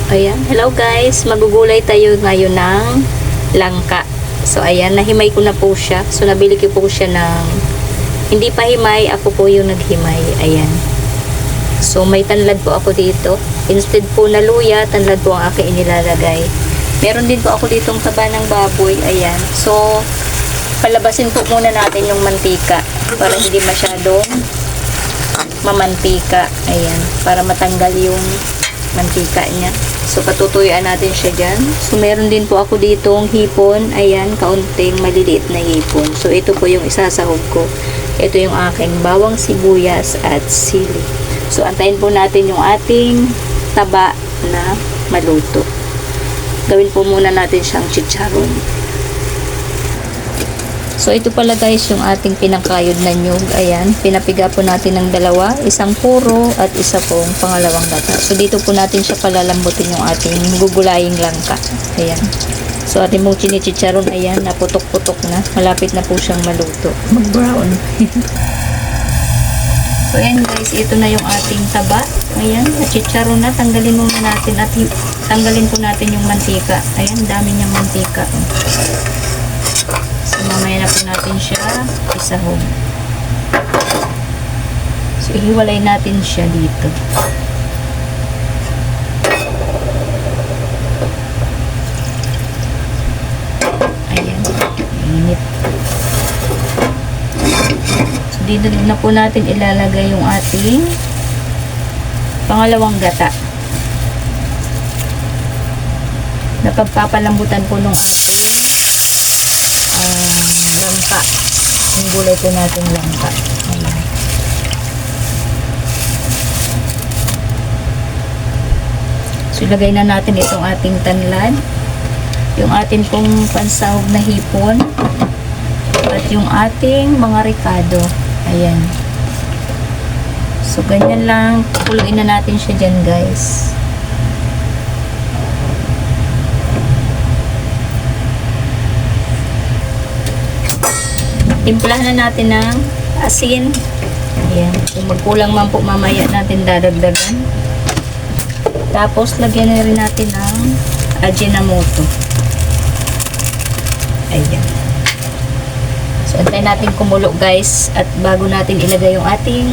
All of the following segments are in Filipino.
Ayan, hello guys, magugulay tayo ngayon ng langka. So ayan, nahimay ko na po siya. So nabili ko po siya ng hindi pa himay, ako po yung naghimay. Ayan. So may tanlad po ako dito. Instead po na luya, tanlad po ang aking inilalagay. Meron din po ako ditong taba ng baboy. Ayan. So palabasin po muna natin yung mantika para hindi masyadong mamantika. Ayan, para matanggal yung mantika niya. So patutuyuan natin siya dyan. So meron din po ako ditong hipon. Ayan, kaunting maliliit na hipon. So ito po yung isasahog ko. Ito yung aking bawang sibuyas at sili. So antayin po natin yung ating taba na maluto. Gawin po muna natin siyang chicharon. So ito pala guys yung ating pinakayod na nyug. Ayan, pinapiga po natin ng dalawa, isang puro at isa pong pangalawang gata. So dito po natin siya palalambutin yung ating gugulaying langka. Ayan. So ating mong chinichicharon, ayan, naputok-putok na. Malapit na po siyang maluto. Mag-brown. So ayan guys, ito na yung ating taba. Ayan, chicharon na. Tanggalin muna natin at tanggalin po natin yung mantika. Ayan, dami niyang mantika. So, mamaya na po natin siya isahog. So, ihiwalay natin siya dito. Ayan. Init. So, dito na po natin ilalagay yung ating pangalawang gata. Napagpapalambutan po nung ating langka. Yung gulay po natin langka. Ayan. So, ilagay na natin itong ating tanlad. Yung ating pong pansahog na hipon. At yung ating mga ricado. Ayan. So, ganyan lang. Kuluin na natin siya dyan, guys. Timplahan na natin ng asin. Ayan. Kung magkulang man po mamaya natin dadagdagan. Tapos lagyan na rin natin ng Ajinomoto. Ayan. So antayin natin kumulo guys. At bago natin ilagay yung ating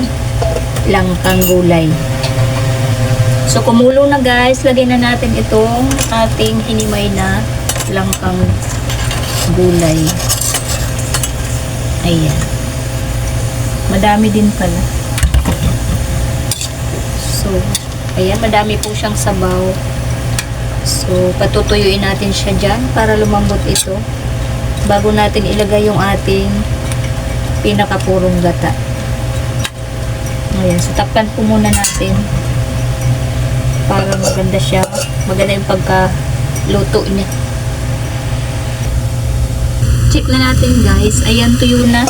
langkang gulay. So kumulo na guys. Lagyan na natin itong ating hinimay na langkang gulay. Ayan. Madami din pala. So, ayan, madami po siyang sabaw. So, patutuyuin natin siya dyan para lumambot ito. Bago natin ilagay yung ating pinakapurong gata. Ayan, so takpan po muna natin para maganda siya. Maganda yung pagkaluto niya. Check na natin guys. Ayan, tuyo na.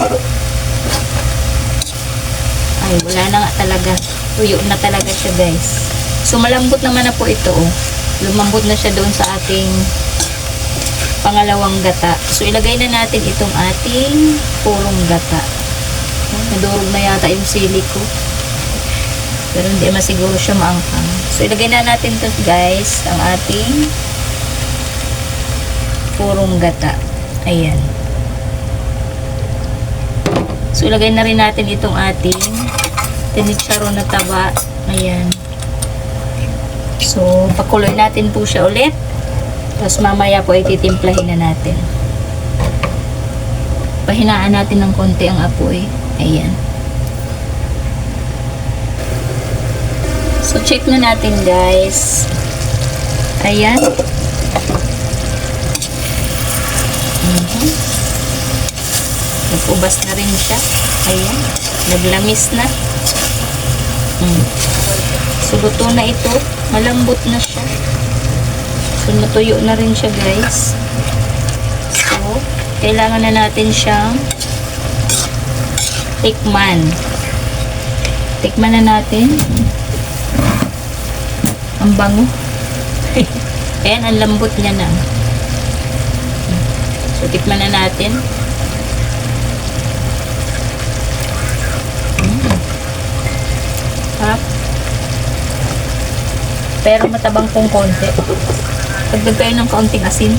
Ay, wala na nga talaga. Tuyo na talaga siya guys. So, malambot naman na po ito. Oh. Lumambot na siya doon sa ating pangalawang gata. So, ilagay na natin itong ating purong gata. Nadurog na yata yung sili ko. Pero hindi masiguro siya maangkang. So, ilagay na natin ito guys. Ang ating purong gata. Ayan. So, ilagay na rin natin itong ating tinicharon na taba. Ayan. So, pakuloy natin po siya ulit. Tapos, mamaya po ay titimplahin na natin. Pahinaan natin ng konti ang apoy. Ayan. So, check na natin guys. Ayan. Nag-ubas na rin siya. Ayan. Naglamis na. So, luto na ito. Malambot na siya. So, natuyo na rin siya, guys. So, kailangan na natin siyang tikman. Tikman na natin. Ang bango. Ayan, ang lambot niya na. So, tikman na natin. Sarap. Pero matabang kong konti. Dagdag kayo ng kaunting asin.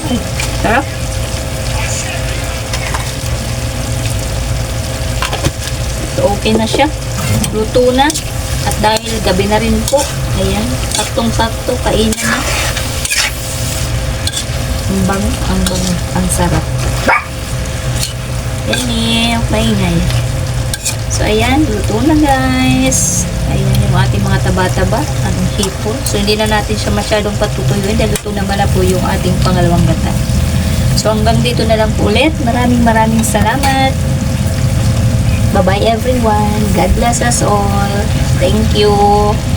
Ay, sarap. So, okay na siya. Luto na. At dahil gabi na rin po, ayan, saktong-sakto, kainin na. Ang bango, ang sarap. Yan eh, maingay. So, ayan, luto na guys. Ayan yung ating mga taba-taba, ang hipon. So, hindi na natin siya masyadong patutuyuin dahil luto naman na po yung ating pangalawang gata. So, hanggang dito na lang po ulit. Maraming salamat. Bye-bye everyone. God bless us all. Thank you.